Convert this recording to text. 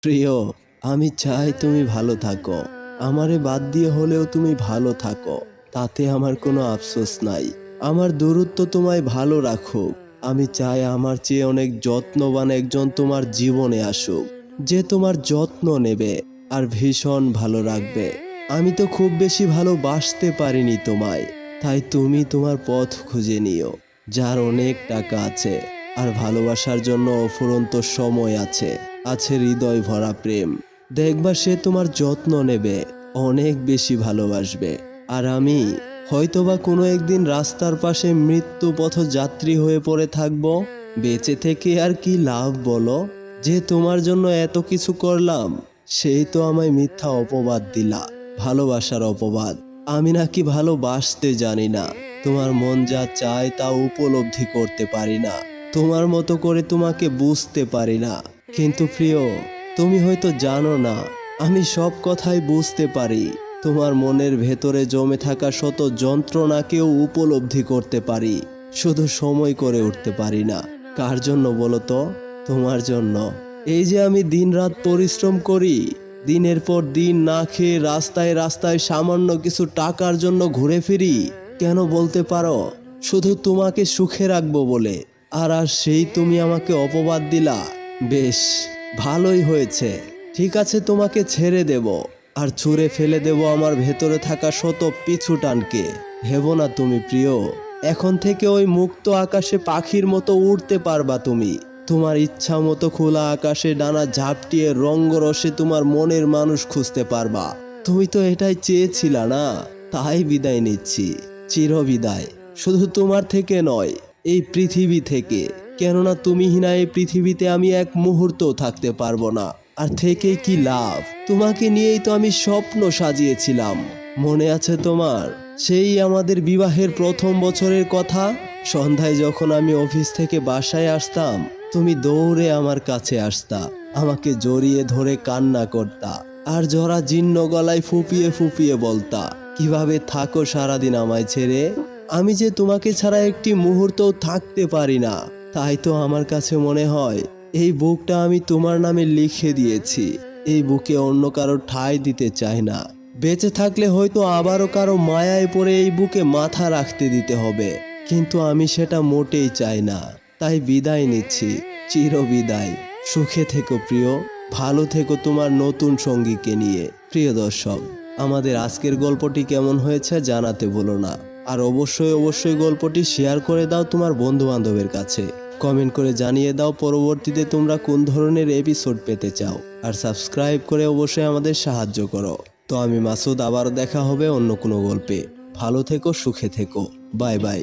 প্রিয়, আমি চাই তুমি ভালো থাকো। আমারে বাদ দিয়ে হলেও তুমি ভালো থাকো, তাতে আমার কোনো আফসোস নাই। আমার দূরত্ব তোমায় ভালো রাখুক। আমি চাই আমার চেয়ে অনেক যত্নবান একজন তোমার জীবনে আসুক, যে তোমার যত্ন নেবে আর ভীষণ ভালো রাখবে। আমি তো খুব বেশি ভালোবাসতে পারিনি তোমায়, তাই তুমি তোমার পথ খুঁজে নিও। যার অনেক টাকা আছে আর ভালোবাসার জন্য অফুরন্ত সময় আছে, আছে হৃদয় ভরা প্রেম, দেখবা সে তোমার যত্ন নেবে, অনেক বেশি ভালোবাসবে। আর আমি হয়তোবা কোনো একদিন রাস্তার পাশে মৃত্যু পথযাত্রী হয়ে পড়ে থাকবো। বেঁচে থেকে আর কি লাভ বলো? যে তোমার জন্য এত কিছু করলাম, সেই তো আমায় মিথ্যা অপবাদ দিলা, ভালোবাসার অপবাদ। আমি নাকি ভালোবাসতে জানি না, তোমার মন যা চায় তা উপলব্ধি করতে পারি না, তোমার মতো করে তোমাকে বুঝতে পারি না। কিন্তু প্রিয়, তুমি হয়তো জানো না, আমি সব কথাই বুঝতে পারি। তোমার মনের ভেতরে জমে থাকা শত যন্ত্রণাকেও উপলব্ধি করতে পারি, শুধু সময় করে উঠতে পারি না। কার জন্য বলো তো? তোমার জন্য। এই যে আমি দিনরাত পরিশ্রম করি, দিনের পর দিন না খেয়ে রাস্তায় রাস্তায় সামান্য কিছু টাকার জন্য ঘুরে ফিরি, কেন বলতে পারো? শুধু তোমাকে সুখে রাখবো বলে। আর সেই তুমি আমাকে অপবাদ দিলা। বেশ, ভালোই হয়েছে। ঠিক আছে, তোমাকে ছেড়ে দেব আর ছুঁড়ে ফেলে দেব আমার ভেতরে থাকা শত পিছু টানকে। ভেবো না তুমি প্রিয়, এখন থেকে ওই মুক্ত আকাশে পাখির মতো উড়তে পারবা তুমি। তোমার ইচ্ছা মতো খোলা আকাশে ডানা ঝাপটিয়ে রঙ্গরসে তোমার মনের মানুষ খুঁজতে পারবা। তুমি তো এটাই চেয়েছিলা না? তাই বিদায় নিচ্ছি, চিরবিদায়। শুধু তোমার থেকে নয়, এই পৃথিবী থেকে। কেননা তুমিহীনা এই পৃথিবীতে আমি এক মুহূর্তও থাকতে পারবো না। আর থেকে কি লাভ? তোমাকে নিয়েই তো আমি স্বপ্ন সাজিয়েছিলাম। মনে আছে তোমার সেই আমাদের বিবাহের প্রথম বছরের কথা? সন্ধ্যায় যখন আমি অফিস থেকে বাসায় আসতাম, তুমি দৌড়ে আমার কাছে আসতা, আমাকে জড়িয়ে ধরে কান্না করতা, আর জরা জীর্ণ গলায় ফুপিয়ে ফুপিয়ে বলতা, কিভাবে থাকো সারাদিন আমায় ছেড়ে। আমি যে তোমাকে ছাড়া একটি মুহূর্তও থাকতে পারি না। তাই তো আমার কাছে মনে হয় এই বুকটা আমি তোমার নামে লিখে দিয়েছি। এই বুকে অন্য কারো ঠাঁই দিতে চাই না। বেঁচে থাকলে হয়তো আবারও কারো মায়ায় পড়ে এই বুকে মাথা রাখতে দিতে হবে, কিন্তু আমি সেটা মোটেই চাই না। তাই বিদায় নিচ্ছি, চিরবিদায়। সুখে থেকো প্রিয়, ভালো থেকো তোমার নতুন সঙ্গীকে নিয়ে। প্রিয় দর্শক, আমাদের আজকের গল্পটি কেমন হয়েছে জানাতে ভুলো না। আর অবশ্যই অবশ্যই গল্পটি শেয়ার করে দাও তোমার বন্ধু বান্ধবের কাছে। কমেন্ট করে জানিয়ে দাও পরবর্তীতে তোমরা কোন ধরনের এপিসোড পেতে চাও। আর সাবস্ক্রাইব করে অবশ্যই আমাদের সাহায্য করো। তো আমি মাসুদ, আবারও দেখা হবে অন্য কোনো গল্পে। ভালো থেকো, সুখে থেকো। Bye bye.